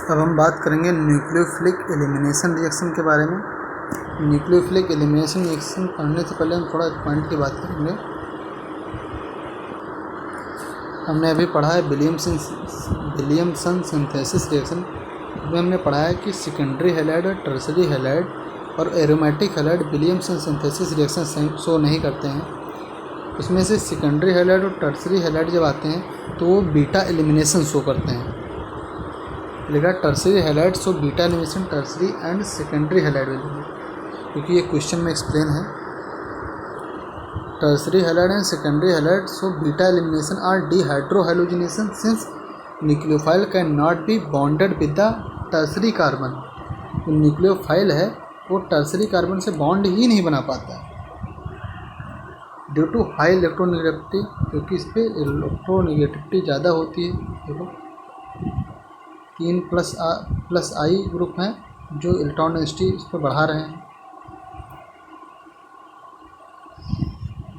अब हम बात करेंगे न्यूक्लियोफिलिक एलिमिनेशन रिएक्शन के बारे में। न्यूक्लियोफिलिक एलिमिनेशन रिएक्शन पढ़ने से पहले हम थोड़ा एक पॉइंट की बात करेंगे। हमने अभी पढ़ा है विलियमसन सिंथेसिस रिएक्शन। इसमें हमने पढ़ा है कि सेकेंडरी हैलाइड और टर्शरी हैलाइड और aromatic halide Williamson synthesis reaction show नहीं करते हैं। उसमें से सेकेंडरी हैलाइड और टर्शरी हैलाइड जब आते हैं तो वो बीटा एलिमिनेशन शो करते हैं। लिखा tertiary halide show beta elimination tertiary and secondary halide value, क्योंकि ये क्वेश्चन में एक्सप्लेन है। Tertiary halide and secondary halide show beta elimination or dehydrohalogenation since nucleophile can not be bonded with the tertiary carbon. जो nucleophile है वो tertiary carbon से bond ही नहीं बना पाता ड्यू टू हाई इलेक्ट्रोनेगेटिविटी, क्योंकि इस पर इलेक्ट्रोनेगेटिविटी ज़्यादा होती है। देखो 3+ आई ग्रुप हैं जो इलेक्ट्रॉन डेंसिटी इस पर बढ़ा रहे हैं।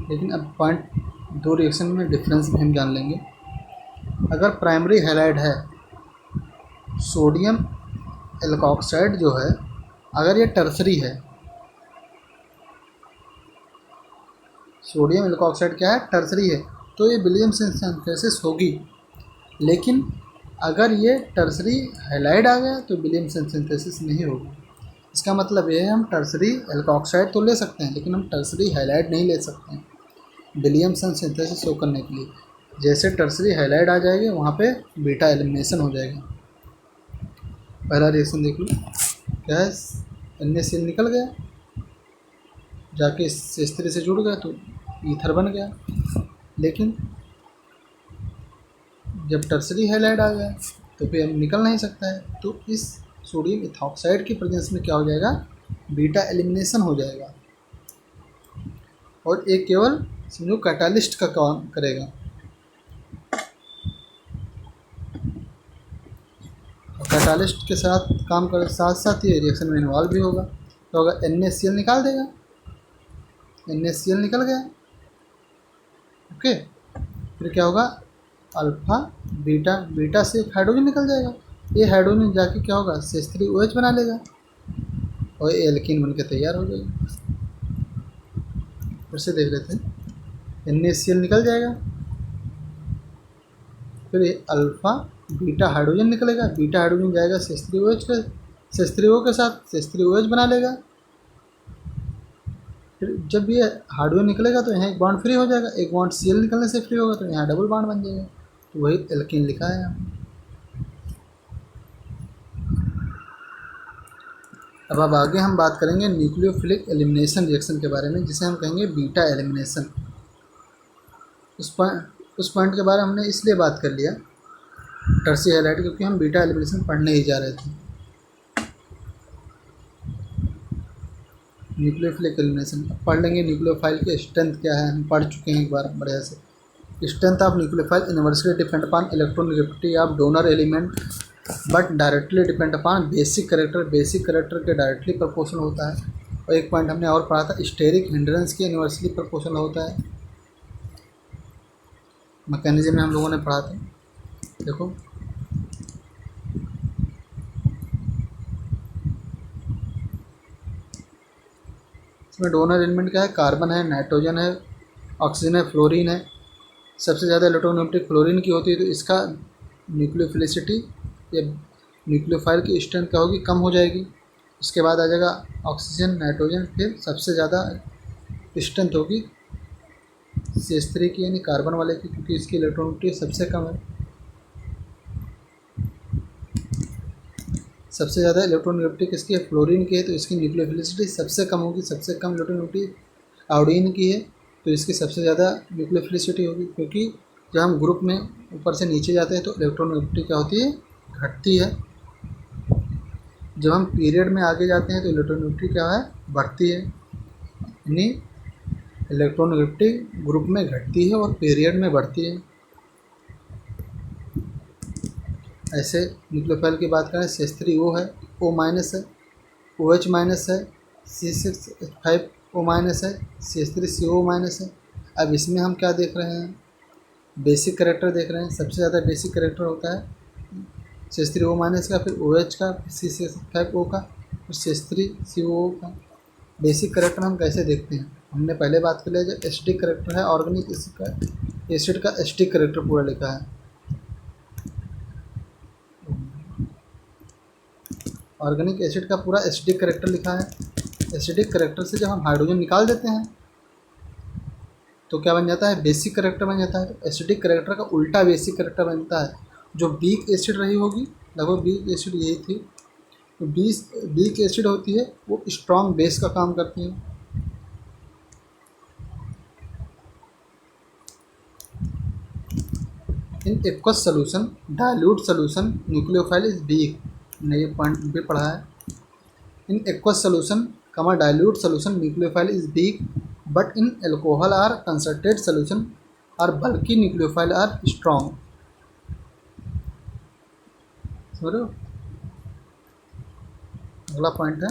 लेकिन अब पॉइंट दो रिएक्शन में डिफरेंस भी हम जान लेंगे। अगर प्राइमरी हैलाइड है सोडियम एल्कोक्साइड जो है, अगर ये टर्शरी है, सोडियम एल्कोक्साइड क्या है, टर्शरी है, तो ये विलियमसन सिंथेसिस होगी। लेकिन अगर ये टर्शरी हैलाइड आ गया तो विलियमसन सिंथेसिस नहीं होगी। इसका मतलब ये है हम टर्शरी एल्कोक्साइड तो ले सकते हैं लेकिन हम टर्शरी हैलाइड नहीं ले सकते हैं विलियमसन सिंथेसिस शो करने के लिए। जैसे टर्शरी हैलाइड आ जाएगी वहाँ पे बीटा एलिमिनेशन हो जाएगा। पहला रिएक्शन देख लो, क्या है, NaCl निकल गया, जाके C3 से जुड़ गया तो ईथर बन गया। लेकिन जब टर्शरी हैलाइड आ गया तो फिर हम निकल नहीं सकता है, तो इस सोडियम इथॉक्साइड की प्रेजेंस में क्या हो जाएगा, बीटा एलिमिनेशन हो जाएगा। और एक केवल समझो कैटालिस्ट का काम करेगा। कैटालिस्ट के साथ काम कर साथ साथ ये रिएक्शन में इन्वॉल्व भी होगा। तो अगर NaCl निकाल देगा, NaCl निकल गया, ओके, फिर क्या होगा, अल्फा बीटा से एक हाइड्रोजन निकल जाएगा। ये हाइड्रोजन जाके क्या होगा, CH3OH बना लेगा और ये एल्कीन बन के तैयार हो जाएगा। फिर से देख लेते हैं, NaCl निकल जाएगा, फिर ये अल्फा बीटा हाइड्रोजन निकलेगा, बीटा हाइड्रोजन जाएगा CH3O के साथ CH3OH बना लेगा। फिर जब ये हाइड्रोजन निकलेगा तो यहाँ एक बॉन्ड फ्री हो जाएगा, एक बॉन्ड Cl निकलने से फ्री होगा तो यहाँ डबल बॉन्ड बन जाएगा। तो वही एल्कीन लिखा है यहाँ। अब आगे हम बात करेंगे न्यूक्लियोफिलिक एलिमिनेशन रिएक्शन के बारे में, जिसे हम कहेंगे बीटा एलिमिनेशन। उस पॉइंट के बारे में हमने इसलिए बात कर लिया टर्शरी हैलाइड, क्योंकि हम बीटा एलिमिनेशन पढ़ने ही जा रहे थे। न्यूक्लियोफिलिक एलिमिनेशन पढ़ लेंगे। न्यूक्लियोफाइल की स्ट्रेंथ क्या है हम पढ़ चुके हैं एक बार बढ़िया से। Strength of nucleophile inversely depend upon electronegativity of donor element but directly depend upon basic character. Basic character के डायरेक्टली प्रोपोर्शनल होता है। और एक पॉइंट हमने और पढ़ा था, स्टेरिक हिंड्रेंस के इनवर्सली प्रोपोर्शनल होता है। मैकेनिज्म में हम लोगों ने पढ़ा था। देखो इसमें डोनर एलिमेंट क्या है, कार्बन है, नाइट्रोजन है, ऑक्सीजन है, फ्लोरीन है। सबसे ज़्यादा इलेक्ट्रोनेगेटिव फ्लोरीन की होती है, तो इसका न्यूक्लियोफिलिसिटी या न्यूक्लियोफाइल की स्ट्रेंथ क्या होगी, कम हो जाएगी। उसके बाद आ जाएगा ऑक्सीजन, नाइट्रोजन, फिर सबसे ज़्यादा स्ट्रेंथ होगी CH3 की, यानी कार्बन वाले की, क्योंकि इसकी इलेक्ट्रोनेगेटिव सबसे कम है। सबसे ज़्यादा इलेक्ट्रोनेगेटिव किसकी है, फ्लोरीन की है, तो इसकी न्यूक्लियोफिलिसिटी सबसे कम होगी। सबसे कम इलेक्ट्रोनेगेटिव आयोडीन की है, तो इसकी सबसे ज़्यादा न्यूक्लियोफिलिसिटी होगी। क्योंकि जब हम ग्रुप में ऊपर से नीचे जाते हैं तो इलेक्ट्रोनेगेटिविटी क्या होती है, घटती है। जब हम पीरियड में आगे जाते हैं तो इलेक्ट्रोनेगेटिविटी क्या है, बढ़ती है। यानी इलेक्ट्रोनेगेटिविटी ग्रुप में घटती है और पीरियड में बढ़ती है। ऐसे न्यूक्लियोफाइल की बात करें, CH3O है, O- है, OH- है, C6H5O- है, CH3CO- है। अब इसमें हम क्या देख रहे हैं, बेसिक कैरेक्टर देख रहे हैं। सबसे ज़्यादा बेसिक कैरेक्टर होता है CH3O माइनस का, फिर OH का, फिर C5O का, फिर CH3COO का। बेसिक करैक्टर हम कैसे देखते हैं, हमने पहले बात कर लिया। जो एसिडिक करैक्टर है ऑर्गेनिक एसिड का एसिडिक करैक्टर पूरा लिखा है। ऑर्गेनिक एसिड का पूरा एसिडिक करैक्टर लिखा है। एसिडिक करैक्टर से जब हम हाइड्रोजन निकाल देते हैं तो क्या बन जाता है, बेसिक करैक्टर बन जाता है। तो एसिडिक करैक्टर का उल्टा बेसिक करैक्टर बनता है। जो वीक एसिड रही होगी, लगभग वीक एसिड यही थी, तो वीक एसिड होती है वो स्ट्रॉन्ग बेस का काम करती है। In aqueous solution dilute solution nucleophile is weak, ने ये पॉइंट भी पढ़ा है। In aqueous solution dilute solution nucleophile is weak but in alcohol or concentrate solution or बल्कि न्यूक्लियोफाइल आर स्ट्रॉन्ग। समझ रहे हो? अगला पॉइंट है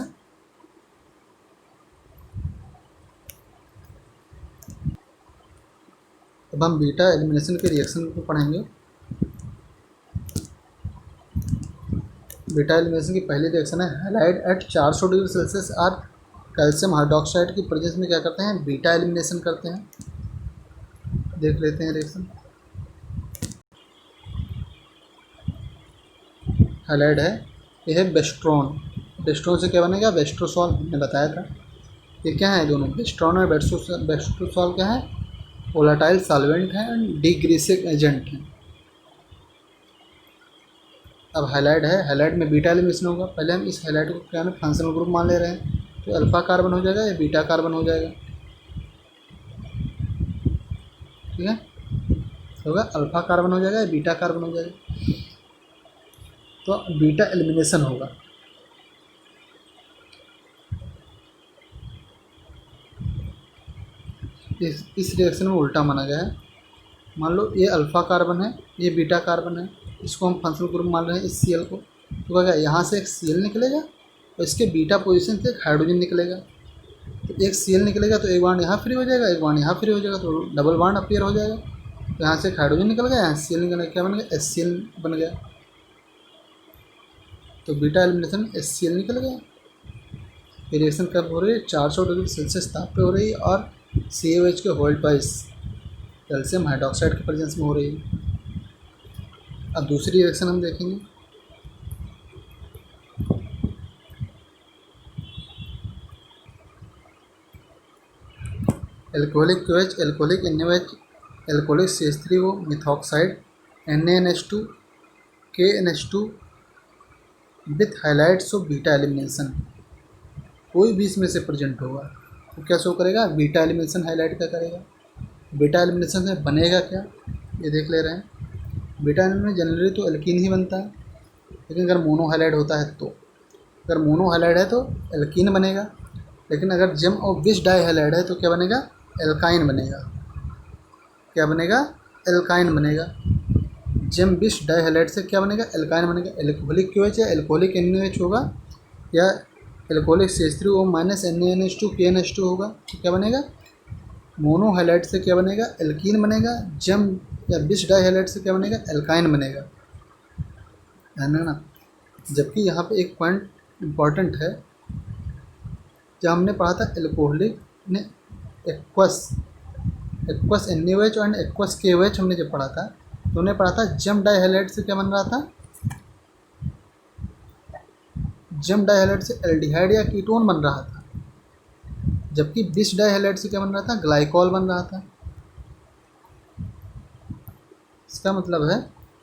अब हम बीटा एलिमिनेशन के रिएक्शन को पढ़ेंगे। बीटा एलिमिनेशन की पहली रिएक्शन है halide at 400 degree Celsius or calcium hydroxide की प्रेजेंस में क्या करते हैं, बीटा एलिमिनेशन करते हैं। देख लेते हैं रिएक्शन। हैलाइड है, यह है बेस्ट्रॉन। बेस्ट्रॉन से क्या बनेगा, बेस्ट्रोसॉल, हमने बताया था। ये क्या है दोनों, बेस्ट्रॉन और बेस्ट्रोसॉल क्या है, वोलेटाइल सॉल्वेंट है एंड डिग्रीसिंग एजेंट है। अब हैलाइड है, हैलाइड में बीटा एलिमिनेशन होगा। पहले हम इस हैलाइड को क्या है, फंक्शनल ग्रुप मान ले रहे हैं। तो अल्फा कार्बन हो जाएगा या बीटा कार्बन हो जाएगा, ठीक है, होगा अल्फा कार्बन हो जाएगा या बीटा कार्बन हो जाएगा। तो बीटा एलिमिनेशन होगा। इस रिएक्शन में उल्टा माना गया है। मान लो ये अल्फा कार्बन है, ये बीटा कार्बन है, इसको हम फंक्शनल ग्रुप मान रहे हैं इस Cl को। तो क्या, यहाँ से एक Cl निकलेगा और इसके बीटा पोजीशन से एक हाइड्रोजन निकलेगा। तो एक Cl निकलेगा तो एक बांड यहाँ फ्री हो जाएगा, एक बांड यहाँ फ्री हो जाएगा, तो डबल बांड अपीयर हो जाएगा। तो यहाँ से एक हाइड्रोजन निकल गया, यहाँ Cl निकल गया, क्या बन गया, HCl बन गया। तो बीटा एलिमिनेशन HCl निकल गया। ये रिएक्शन कब हो रही है, 400 डिग्री सेल्सियस ताप पे हो रही है और CaOH के होल्ड बाइस कैल्शियम हाइड्रोक्साइड के प्रेजेंस में हो रही है। अब दूसरी रिएक्शन हम देखेंगे। Alcoholic QH, alcoholic NaOH, alcoholic CH3O methoxide NaNH2 KNH2 with highlights of beta elimination, कोई भी इसमें से प्रेजेंट होगा तो क्या शो करेगा, बीटा एलिमिनेशन हाईलाइट क्या करेगा। बीटा एलिमिनेशन से बनेगा क्या, ये देख ले रहे हैं। बीटा एलिमिनेशन जनरली तो एल्कीन ही बनता है, लेकिन अगर मोनो हाइलाइट होता है तो, अगर मोनो हाइलाइट है तो एल्कीन बनेगा, लेकिन अगर जेम और बिस डाई हाइलाइट है तो क्या बनेगा, एल्काइन बनेगा। क्या बनेगा, एल्काइन बनेगा। जेम बिस डाई हाइलाइट से क्या बनेगा, एल्काइन बनेगा। एल्कोहलिक QH या एल्कोहलिक NaOH होगा या alcoholic CH3O minus NaNH2 KNH2 होगा, तो क्या बनेगा, मोनो हाइलाइट से क्या बनेगा, एल्कीन बनेगा। जेम या बिस डाई हाइलाइट से क्या बनेगा, एल्काइन बनेगा, है ना। जबकि यहाँ पे एक पॉइंट इम्पॉर्टेंट है, जब हमने पढ़ा था एल्कोहलिक ने एक्वस NaOH और एक्वस KOH हमने जब पढ़ा था, तो हमने पढ़ा था जेम डाई हाइलाइट से क्या बन रहा था, जेम डाई हाइलाइट से एल्डिहाइड या कीटोन बन रहा था, जबकि बिस डाई हाइलाइट से क्या बन रहा था, ग्लाइकॉल बन रहा था। इसका मतलब है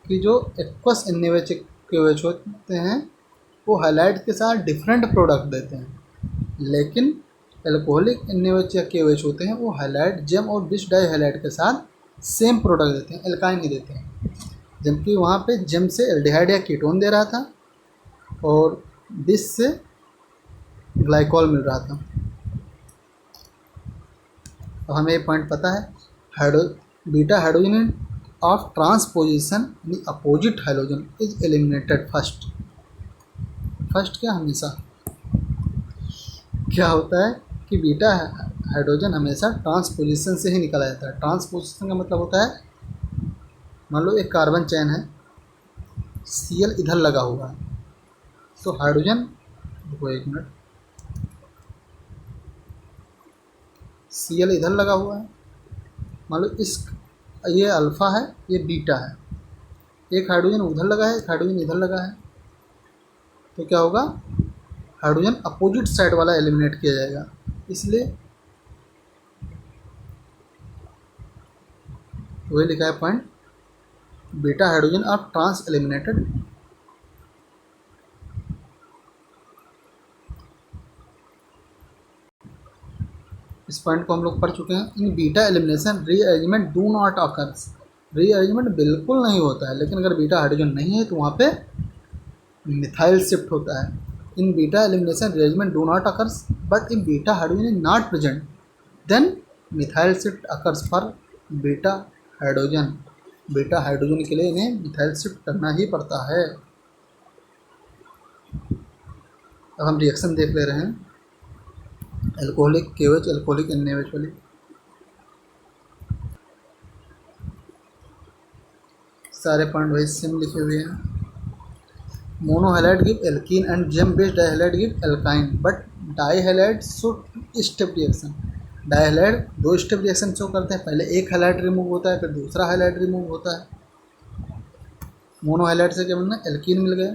कि जो एक्वस NaOH KOH होते हैं वो हाइलाइट के साथ डिफरेंट प्रोडक्ट देते हैं, लेकिन एल्कोहलिक NaOH या KOH होते हैं वो हाइलाइट जेम और बिस डाई हाइलाइट के साथ सेम प्रोडक्ट देते हैं, एल्काइन ही देते हैं। जबकि वहाँ पे जेम से एल्डिहाइड या कीटोन दे रहा था और बिस से ग्लाइकॉल मिल रहा था। तो हमें ये पॉइंट पता है, बीटा हाइड्रोजन ऑफ ट्रांसपोजिशन यानी opposite hydrogen is eliminated first. First क्या, हमेशा क्या होता है कि बीटा हाइड्रोजन हमेशा ट्रांसपोजिशन से ही निकला जाता है। ट्रांसपोजिशन का मतलब होता है, मान लो एक कार्बन चेन है, Cl इधर लगा हुआ है, तो हाइड्रोजन, रुको एक मिनट, Cl इधर लगा हुआ है, मान लो ये अल्फ़ा है, ये बीटा है, एक हाइड्रोजन उधर लगा है, एक हाइड्रोजन इधर लगा है, तो क्या होगा, हाइड्रोजन अपोजिट साइड वाला एलिमिनेट किया जाएगा। इसलिए वही लिखा है point, beta hydrogen are trans eliminated. इस पॉइंट को हम लोग पढ़ चुके हैं। In beta elimination rearrangement do not occurs, rearrangement बिल्कुल नहीं होता है, लेकिन अगर बीटा हाइड्रोजन नहीं है तो वहाँ पे मिथाइल शिफ्ट होता है। In beta elimination rearrangement do not occurs but in beta hydrogen is not present then methyl shift occurs for beta hydrogen. Beta hydrogen के लिए इन्हें मिथाइल शिफ्ट करना ही पड़ता है। अब हम रिएक्शन देख ले रहे हैं, एल्कोहलिक KOH एल्कोहलिक NaOH वाली। सारे पॉइंट वही सेम लिखे हुए हैं। Monohalide give alkene and gem based dihalide give alkyne but dihalide show 2 step reaction. Dihalide 2 step reaction show करते हैं, पहले एक हैलाइड रिमूव होता है, फिर दूसरा हैलाइड रिमूव होता है। मोनोहैलाइड से क्या बनना, एल्कीन मिल गया,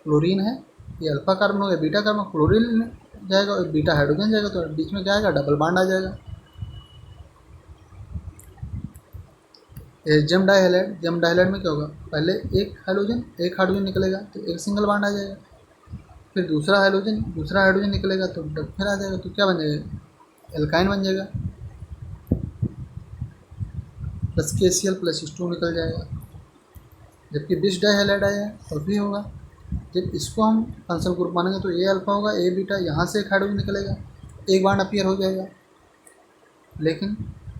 क्लोरीन है, ये अल्फा कार्बन हो गया, बीटा कार्बन, क्लोरीन जाएगा और बीटा हाइड्रोजन जाएगा, तो बीच में क्या आएगा, डबल बॉन्ड आ जाएगा। जेम डाइहैलाइड, जेम डाइहैलाइड में क्या होगा, पहले एक हाइड्रोजन निकलेगा तो एक सिंगल बॉन्ड आ जाएगा, फिर दूसरा हाइड्रोजन निकलेगा तो फिर आ जाएगा, तो क्या बन जाएगा, एल्काइन बन जाएगा, प्लस KCl प्लस H2 निकल जाएगा। जबकि बिस डाइहैलाइड आया तो भी होगा, जब इसको हम फंक्शनल ग्रुप मानेंगे तो ए अल्फा होगा, ए बीटा, यहाँ से एक हाइड्रोजन निकलेगा, एक बॉन्ड अपीयर हो जाएगा। लेकिन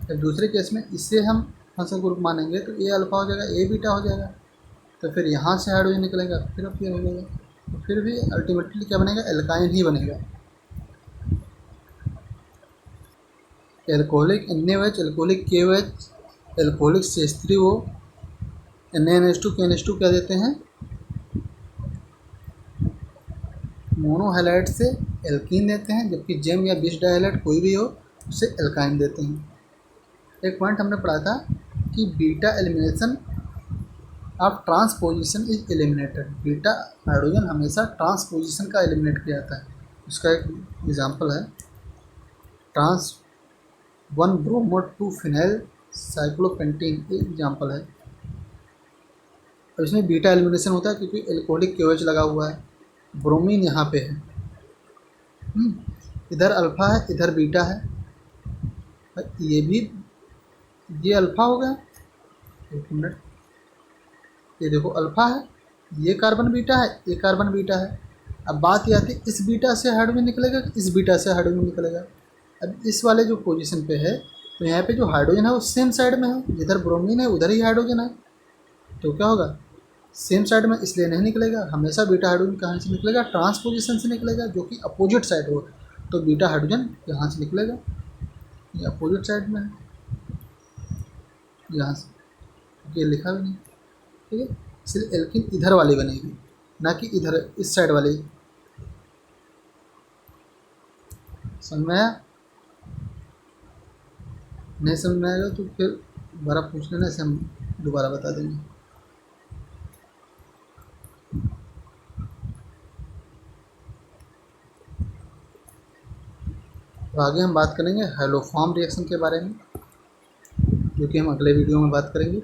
जब दूसरे केस में इसे हम फंक्शनल ग्रुप मानेंगे तो ए अल्फा हो जाएगा, ए बीटा हो जाएगा, तो फिर यहाँ से हाइड्रोजन निकलेगा, फिर अपीयर हो जाएगा, तो फिर भी अल्टीमेटली क्या बनेगा, एल्काइन ही बनेगा। Alcoholic NaOH alcoholic KOH alcoholic CH3O NaNH2 KNH2 क्या देते हैं, मोनोहैलाइड से एल्कीन देते हैं, जबकि जेम या बिस डाइहैलाइड कोई भी हो उसे एल्काइन देते हैं। एक पॉइंट हमने पढ़ा था कि beta elimination of transposition is eliminated, beta hydrogen हमेशा ट्रांसपोजिशन का एलिमिनेट किया जाता है। उसका एक एग्जांपल है ट्रांस 1 ब्रोमो 2 फिनाइल साइक्लोपेंटीन, ये एग्जांपल है। और इसमें बीटा एलिमिनेशन होता है क्योंकि एल्कोहलिक KOH लगा हुआ है, ब्रोमीन यहाँ पे है, इधर अल्फ़ा है, इधर बीटा है, ये भी, ये अल्फ़ा हो गया, एक मिनट, ये देखो अल्फ़ा है, ये कार्बन बीटा है, ये कार्बन बीटा है। अब बात ये आती है इस बीटा से हाइड्रोजन निकलेगा, इस बीटा से हाइड्रोजन निकलेगा। अब इस वाले जो पोजीशन पे है, तो यहाँ पे जो हाइड्रोजन है वो सेम साइड में है, जिधर ब्रोमीन है उधर ही हाइड्रोजन है, तो क्या होगा, सेम साइड में इसलिए नहीं निकलेगा, हमेशा बीटा हाइड्रोजन कहाँ से निकलेगा, ट्रांसपोजिशन से निकलेगा, जो कि अपोजिट साइड हो, तो बीटा हाइड्रोजन यहाँ से निकलेगा, ये अपोजिट साइड में है, यहाँ से, ये लिखा भी नहीं, ठीक है, इसलिए एल्कीन इधर वाली बनेगी, ना कि इधर इस साइड वाली। समझ में आया, नहीं समझ में आएगा तो फिर दोबारा पूछ लेना, इसे हम दोबारा बता देंगे। तो आगे हम बात करेंगे हैलोफॉर्म रिएक्शन के बारे में, जो कि हम अगले वीडियो में बात करेंगे।